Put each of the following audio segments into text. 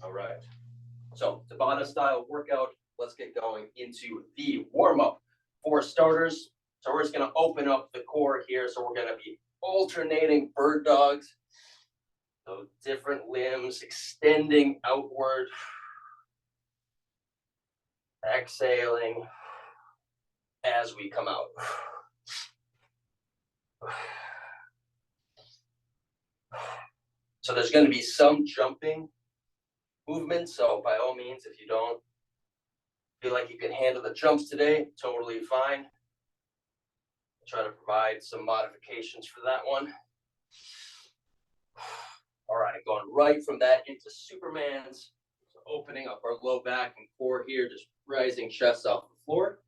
All right. So Tabata style workout. Let's get going into the warm-up. For starters, so we're just going to open up the core here. So we're going to be alternating bird dogs. So different limbs extending outward. Exhaling as we come out. So there's going to be some jumping movement. So by all means, if you don't feel like you can handle the jumps today, totally fine. Try to provide some modifications for that one. All right, going right from that into Superman's. So opening up our low back and core here, just rising chest off the floor.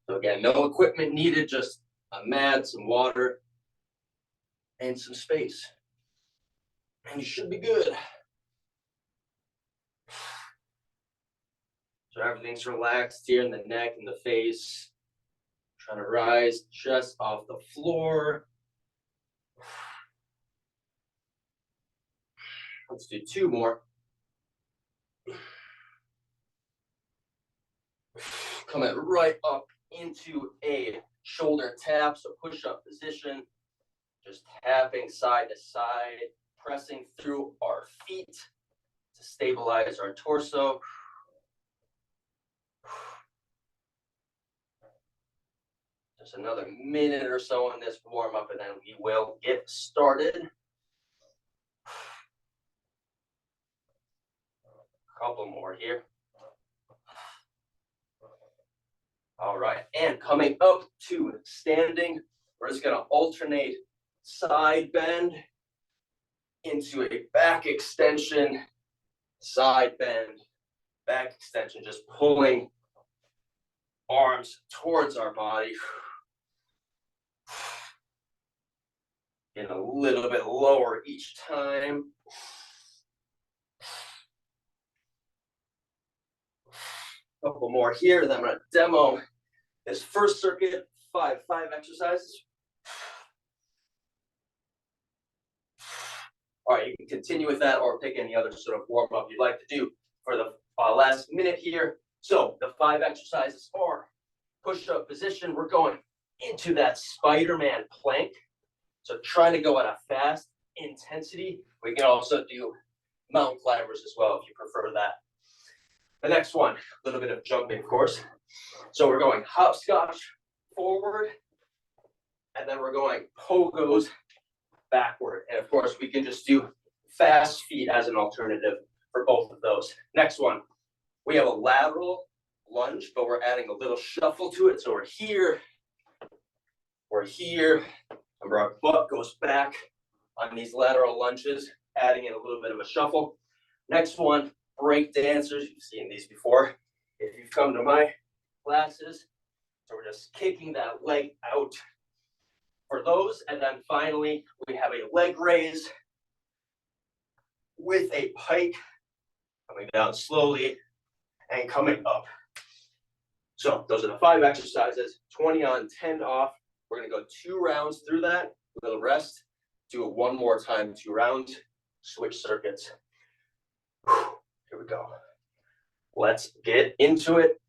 So again, no equipment needed, just a mat, some water, and some space. And you should be good. So everything's relaxed here in the neck and the face. Trying to rise chest off the floor. Let's do two more. Coming right up into a shoulder tap, so push-up position. Just tapping side to side, pressing through our feet to stabilize our torso. Just another minute or so on this warm-up, and then we will get started. A couple more here. All right, and coming up to standing, we're just going to alternate side bend into a back extension, side bend, back extension, just pulling arms towards our body. Getting a little bit lower each time. A couple more here, then I'm going to demo this first circuit, five exercises. All right, you can continue with that or pick any other sort of warm-up you'd like to do for the last minute here. So the 5 exercises are push-up position. We're going into that Spider-Man plank. So trying to go at a fast intensity. We can also do mountain climbers as well if you prefer that. The next one, a little bit of jumping, of course. So we're going hopscotch forward, and then we're going pogos backward. And of course, we can just do fast feet as an alternative for both of those. Next one, we have a lateral lunge, but we're adding a little shuffle to it. So we're here, and our butt goes back on these lateral lunges, adding in a little bit of a shuffle. Next one, break dancers. You've seen these before if you've come to my classes. So we're just kicking that leg out for those. And then finally, we have a leg raise with a pike coming down slowly and coming up. So those are the 5 exercises, 20 on, 10 off. We're going to go 2 rounds through that, a little rest, do it one more time, 2 rounds, switch circuits. Here we go. Let's get into it.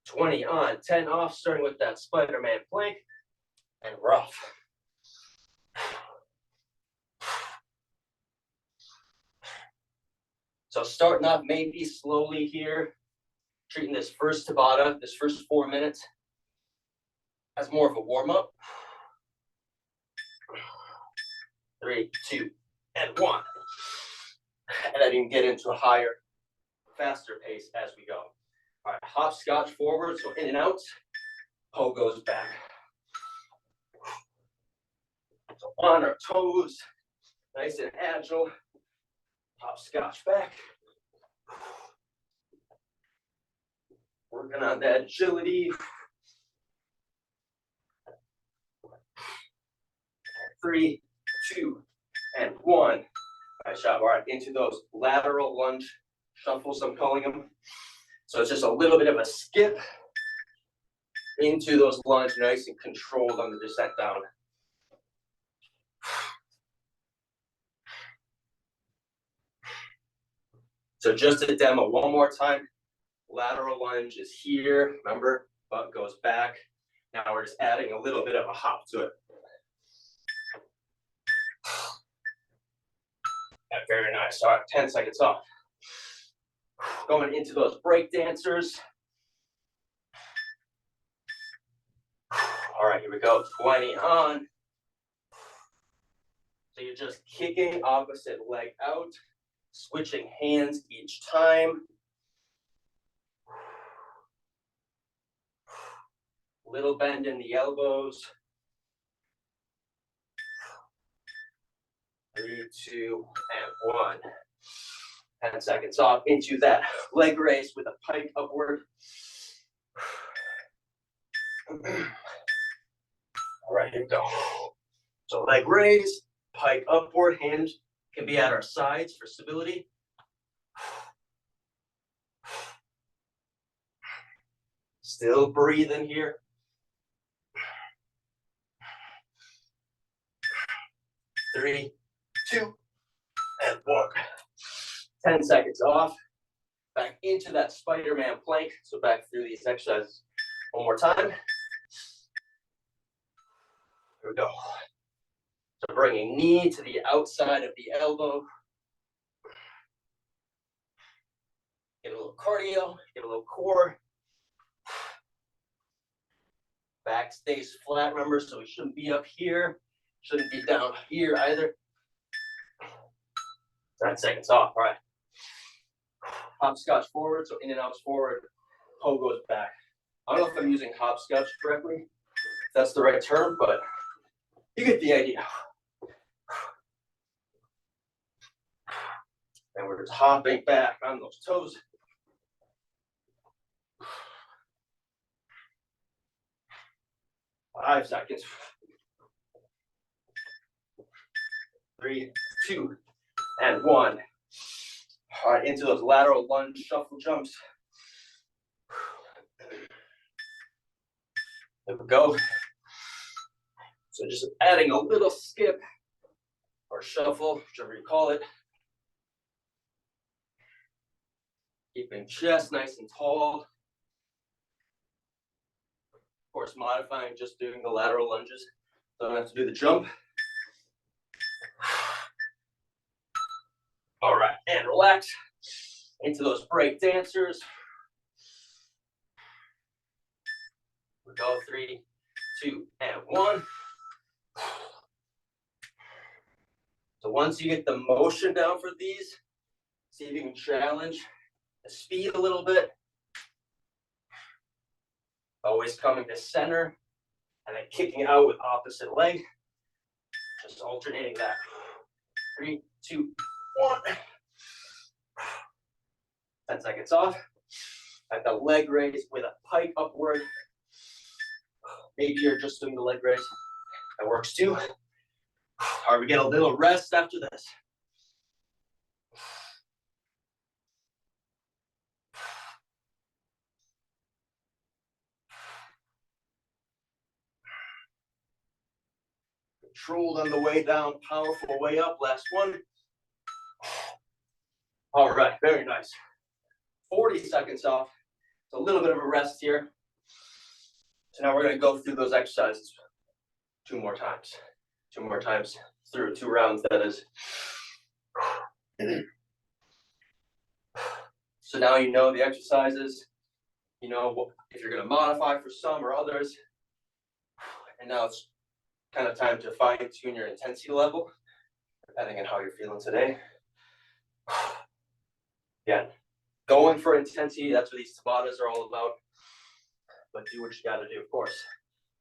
20 on, 10 off, starting with that Spider-Man plank and rough. So starting off maybe slowly here, treating this first Tabata, this first 4 minutes, as more of a warm-up. 3, 2, and 1. And then you can get into a higher, faster pace as we go. All right, hopscotch forward, so in and out, pogos back. So on our toes, nice and agile, hopscotch back. Working on that agility. 3, 2, and 1. Nice job. All right, into those lateral lunge shuffles, I'm calling them. So it's just a little bit of a skip into those lunge, nice and controlled on the descent down. So just to demo one more time, lateral lunge is here. Remember, butt goes back. Now we're just adding a little bit of a hop to it. Yeah, very nice. All right, 10 seconds off. Going into those break dancers. All right, here we go. 20 on. So you're just kicking opposite leg out, switching hands each time. Little bend in the elbows. 3, 2, and 1. 10 seconds off into that leg raise with a pike upward. All right, here we go. So leg raise, pike upward, hands can be at our sides for stability. Still breathing here. 3, 2, and 1. 10 seconds off. Back into that Spider-Man plank. So back through these exercises one more time. Here we go. So bringing knee to the outside of the elbow. Get a little cardio, get a little core. Back stays flat, remember, so we shouldn't be up here. Shouldn't be down here either. 10 seconds off, all right. Hopscotch forward, so in and out's forward, toe goes back. I don't know if I'm using hopscotch correctly, if that's the right term, but you get the idea. And we're just hopping back on those toes. Five seconds. 3, 2, and 1. All right, into those lateral lunge shuffle jumps. There we go. So just adding a little skip or shuffle, whichever you call it. Keeping chest nice and tall. Of course, modifying, just doing the lateral lunges. Don't have to do the jump. All right, and relax into those break dancers. We go 3, 2, and 1. So once you get the motion down for these, see if you can challenge the speed a little bit. Always coming to center and then kicking out with opposite leg. Just alternating that. 3, 2, 1. 10 seconds off. At the leg raise with a pike upward. Maybe you're just doing the leg raise. That works too. All right, we get a little rest after this. Controlled on the way down, powerful way up. Last one. All right, very nice. 40 seconds off. It's a little bit of a rest here. So now we're going to go through those exercises 2 more times. 2 more times through 2 rounds, that is. So now you know the exercises. You know if you're going to modify for some or others. And now it's kind of time to fine-tune your intensity level, depending on how you're feeling today. Again, going for intensity, that's what these Tabatas are all about. But do what you got to do, of course.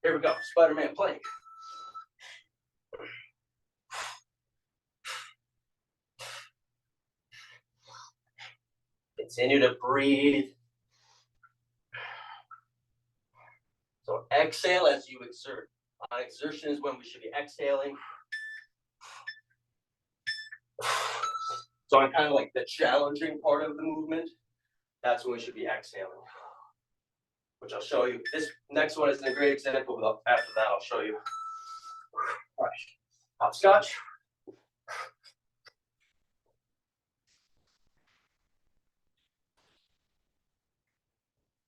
Here we go, Spider-Man plank. Continue to breathe. So exhale as you exert. Exertion is when we should be exhaling. So on kind of like the challenging part of the movement, that's when we should be exhaling, which I'll show you. This next one isn't a great example, but after that I'll show you. All right. Hopscotch.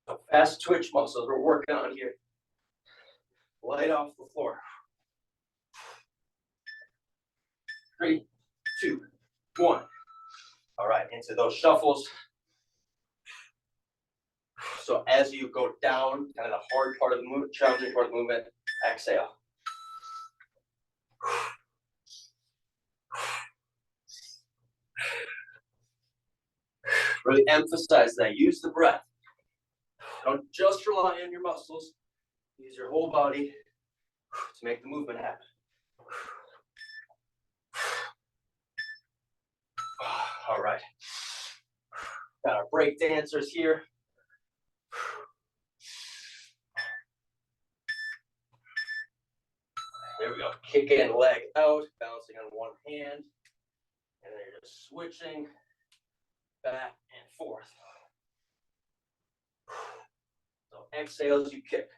So fast twitch muscles we're working on here. Light off the floor. 3, 2, 1. All right, into those shuffles. So as you go down, kind of the hard part of the movement, challenging part of the movement, exhale. Really emphasize that. Use the breath. Don't just rely on your muscles. Use your whole body to make the movement happen. All right. Got our break dancers here. There we go. Kick in, leg out, bouncing on one hand. And then you're just switching back and forth. So exhale as you kick.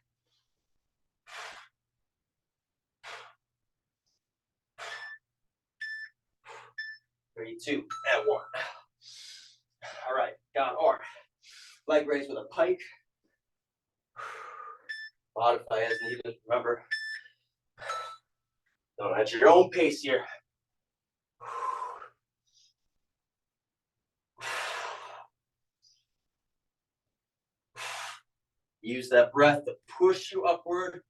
Three, 2, and 1. All right, got our leg raise with a pike. Modify as needed. Remember, don't at your own pace here. Use that breath to push you upward.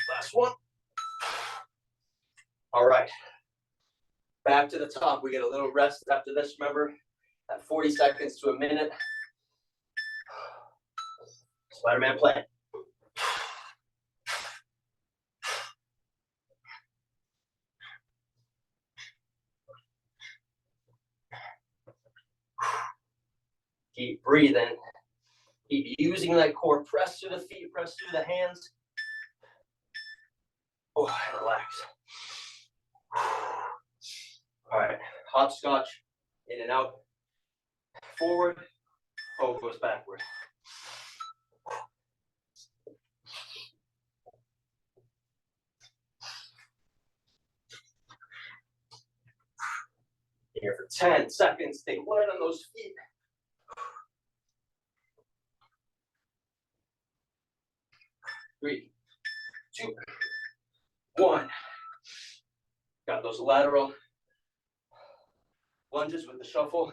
Last one. All right. Back to the top. We get a little rest after this, remember? At 40 seconds to a minute. Spider-Man plan. Keep breathing. Keep using that core. Press through the feet, press through the hands. Oh, and relax. All right, hopscotch, in and out. Forward, oh, goes backward. Here for 10 seconds. Stay light on those feet. Three, 2, 1. Got those lateral lunges with the shuffle.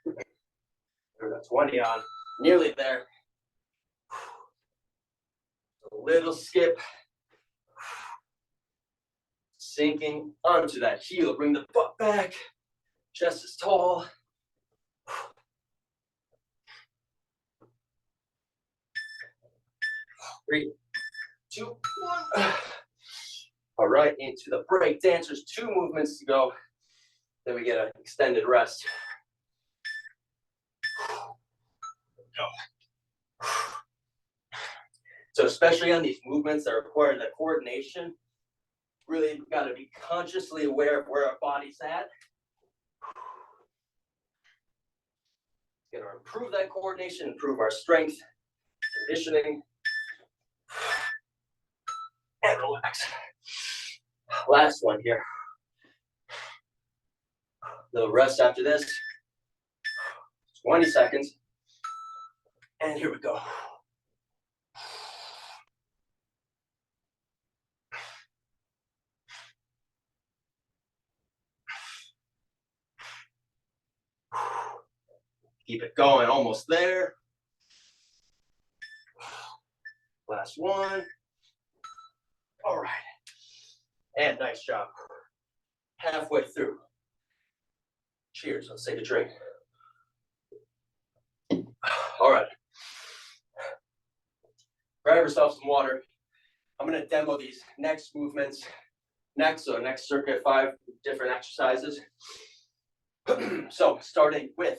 We're at 20 on, nearly there. A little skip. Sinking onto that heel. Bring the butt back. Chest is tall. 3, 2, 1. All right, into the break dancers. 2 movements to go. Then we get an extended rest. So especially on these movements that require the coordination, really we've got to be consciously aware of where our body's at. It's going to improve that coordination, improve our strength, conditioning, and relax. Last one here. Little rest after this. 20 seconds. And here we go. Keep it going, almost there. Last one. All right. And nice job. Halfway through. Cheers, let's take a drink. All right. Grab yourself some water. I'm gonna demo these next movements next, so next circuit, 5 different exercises. So starting with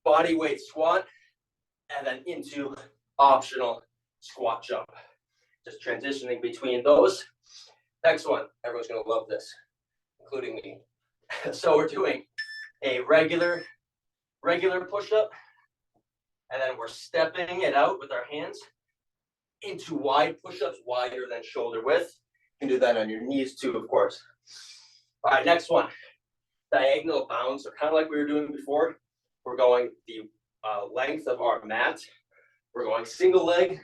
body weight squat, and then into optional squat jump. Just transitioning between those. Next one, everyone's gonna love this, including me. So we're doing a regular push-up, And then we're stepping it out with our hands into wide push-ups, wider than shoulder width. You can do that on your knees too, of course. All right, next one. Diagonal bounds are kind of like we were doing before. We're going the length of our mat. We're going single leg,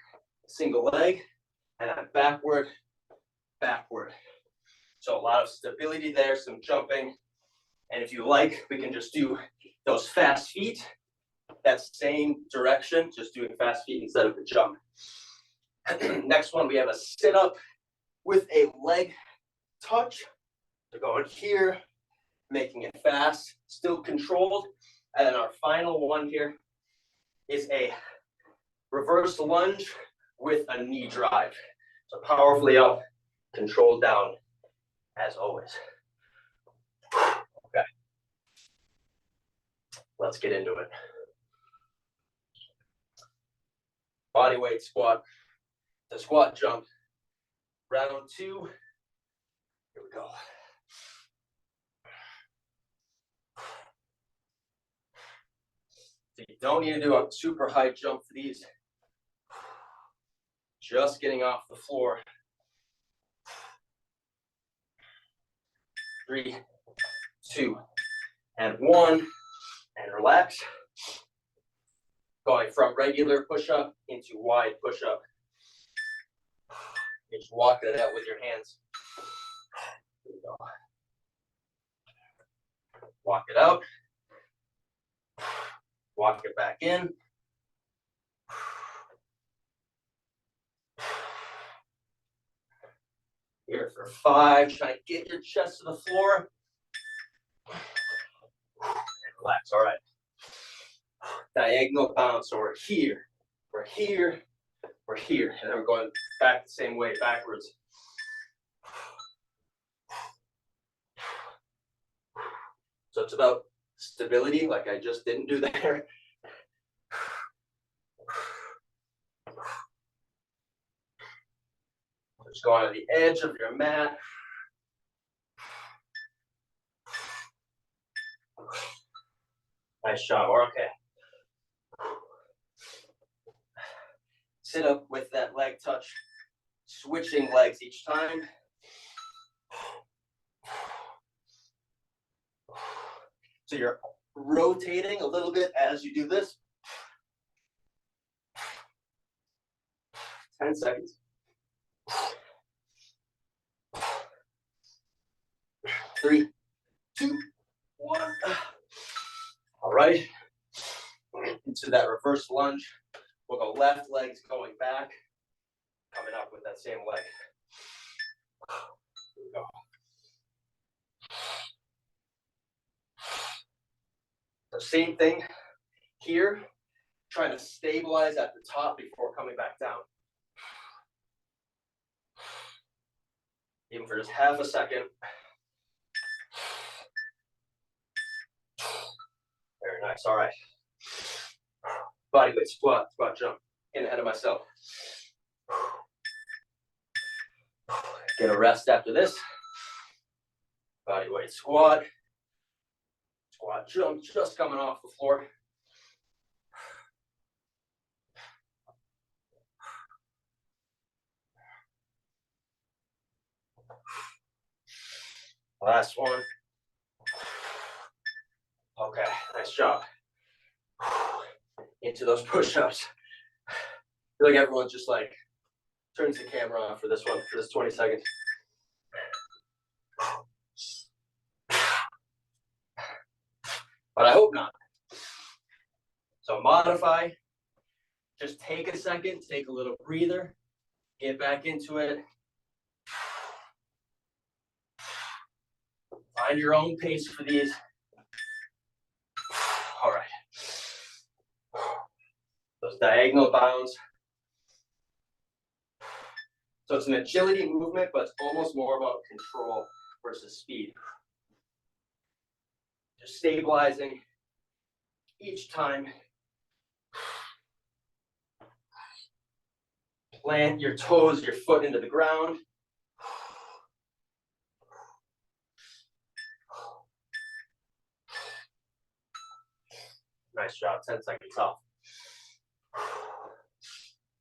and then backward, backward. So a lot of stability there, some jumping. And if you like, we can just do those fast feet, that same direction, just doing fast feet instead of the jump. Next one, we have a sit up with a leg touch. So going here, making it fast, still controlled. And then our final one here is a reverse lunge with a knee drive. So powerfully up, controlled down, as always. Okay. Let's get into it. Body weight squat, the squat jump. Round 2. Here we go. So you don't need to do a super high jump for these. Just getting off the floor. 3, 2, and 1, and relax. Going from regular push-up into wide push-up. You're just walking it out with your hands. Here we go. Walk it out. Walk it back in. Here for 5. Try to get your chest to the floor. And relax. All right. Diagonal bounce. So we're here. We're here. We're here. And then we're going back the same way, backwards. So it's about stability, like I just didn't do there. Just going to the edge of your mat. Nice job. Okay. Sit up with that leg touch, switching legs each time. So you're rotating a little bit as you do this. 10 seconds. 3, 2, 1. All right. Into that reverse lunge. We'll go left legs going back, coming up with that same leg. Here we go. The same thing here, trying to stabilize at the top before coming back down. Even for just half a second. Very nice. All right. Body weight squat, squat jump. In ahead of myself. Get a rest after this. Body weight squat. Squat jump, just coming off the floor. Last one. Okay, nice job. Into those push-ups. I feel like everyone just like turns the camera on for this one, for this 20 seconds. But I hope not. So modify. Just take a second, take a little breather, get back into it. Find your own pace for these. All right. Those diagonal bounds. So it's an agility movement, but it's almost more about control versus speed. Just stabilizing each time. Plant your toes, your foot into the ground. Nice job, 10 seconds off.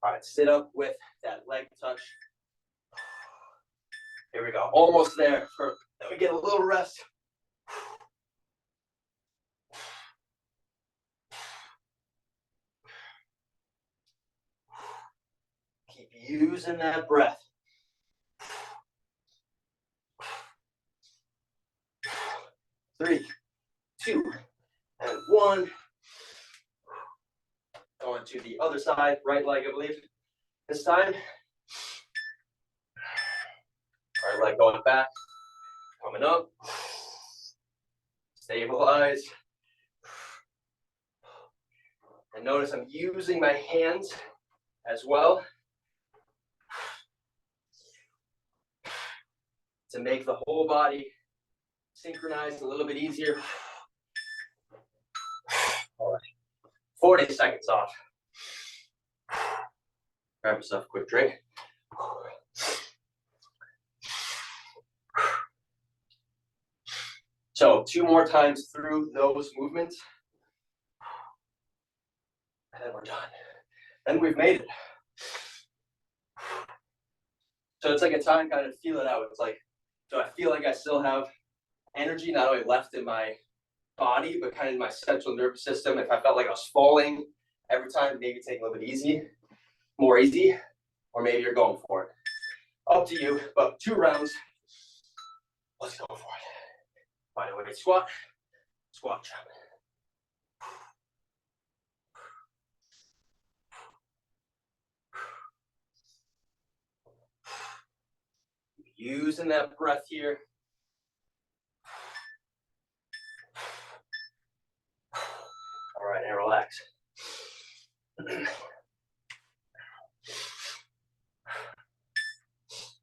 All right, sit up with that leg touch. Here we go, almost there. Then we get a little rest. Keep using that breath. 3, 2, and 1. Going to the other side, right leg, I believe. This time. Right leg going back, coming up. Stabilize. And notice I'm using my hands as well to make the whole body synchronized a little bit easier. All right, 40 seconds off. Grab yourself a quick drink. So 2 more times through those movements. And then we're done. And we've made it. So it's like a time kind of feel it out. It's like, so I feel like I still have energy not only left in my body, but kind of in my central nervous system. If I felt like I was falling every time, maybe take a little bit more easy, or maybe you're going for it. Up to you, but 2 rounds. Let's go for it. Body weight squat, squat jump. Using that breath here. All right, and relax.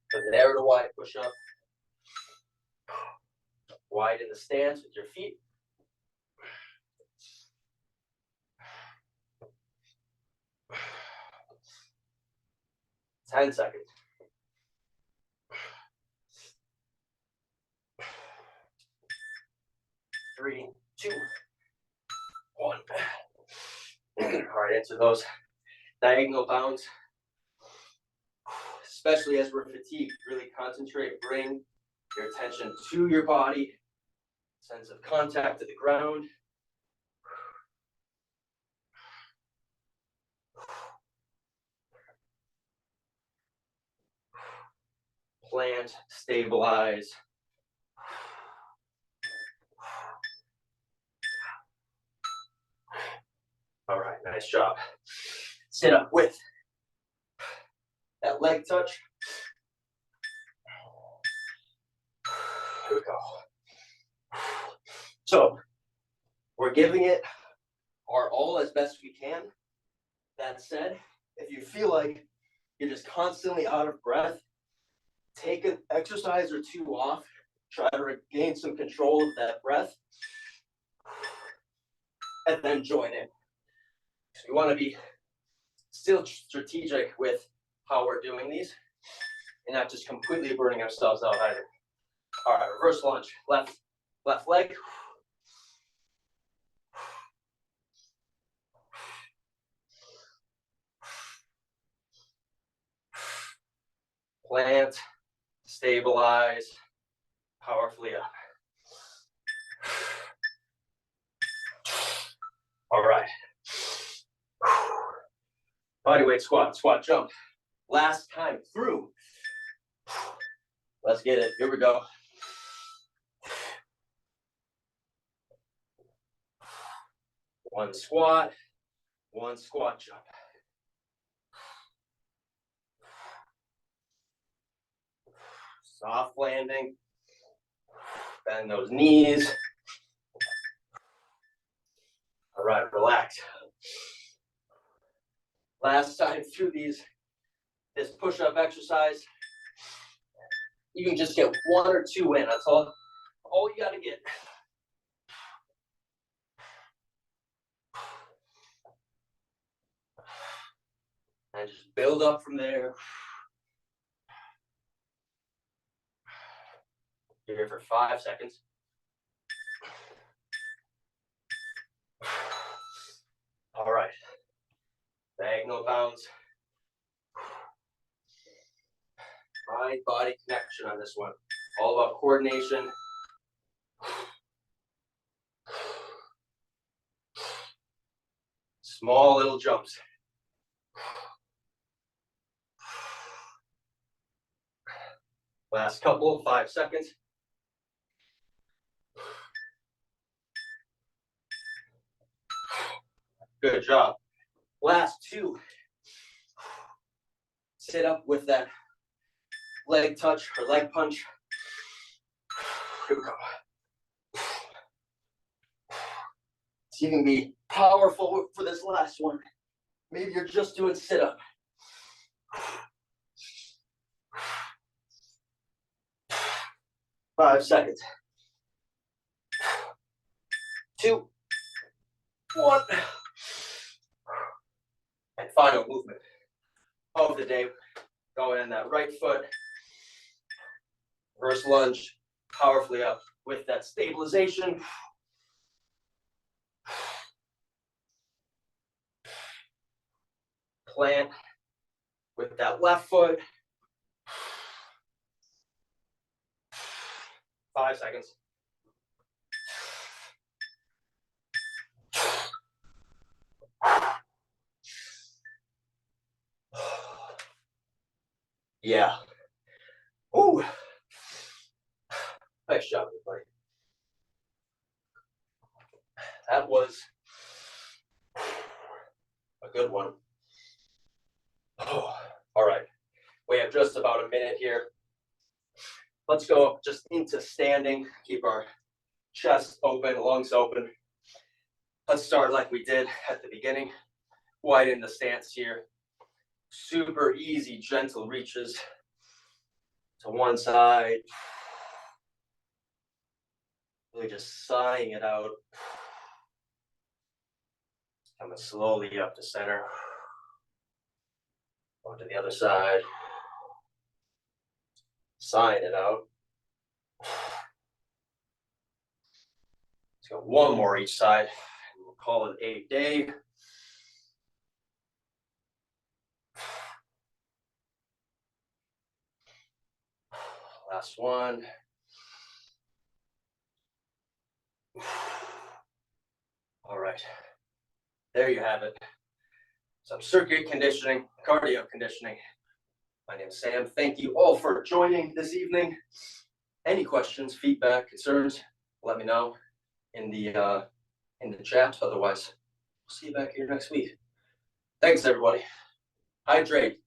From there to wide push up. Widen the stance with your feet. 10 seconds. 3, 2, 1. All right, into those diagonal bounds. Especially as we're fatigued, really concentrate, bring your attention to your body, sense of contact to the ground. Plant, stabilize. All right, nice job. Sit up with that leg touch. Here we go. So we're giving it our all as best we can. That said, if you feel like you're just constantly out of breath, take an exercise or 2 off. Try to regain some control of that breath. And then join in. So we want to be still strategic with how we're doing these and not just completely burning ourselves out either. All right, reverse lunge. Left leg. Plant, stabilize, powerfully up. All right. Body weight squat, squat jump. Last time through. Let's get it. Here we go. One squat jump. Soft landing. Bend those knees. All right, relax. Last time through this push-up exercise, you can just get 1 or 2 in. That's all you got to get. And just build up from there. You're here for 5 seconds. All right. Diagonal bounds. mind-body connection on this one. All about coordination. Small little jumps. Last couple, 5 seconds. Good job. Last 2. Sit up with that leg touch or leg punch. Here we go. So you can be powerful for this last one. Maybe you're just doing sit up. 5 seconds. 2, 1. And final movement of the day. Going in that right foot. Reverse lunge. Powerfully up with that stabilization. Plant with that left foot. 5 seconds. Yeah. Ooh. Nice job, everybody. That was a good one. Oh, all right. We have just about a minute here. Let's go just into standing. Keep our chest open, lungs open. Let's start like we did at the beginning. Widen the stance here. Super easy, gentle reaches to one side. Really just sighing it out. Coming slowly up to center. Go to the other side. Sighing it out. Let's go one more each side. We'll call it a day. Last one. All right. There you have it. Some circuit conditioning, cardio conditioning. My name is Sam. Thank you all for joining this evening. Any questions, feedback, concerns, let me know in the chat. Otherwise, we'll see you back here next week. Thanks, everybody. Hydrate.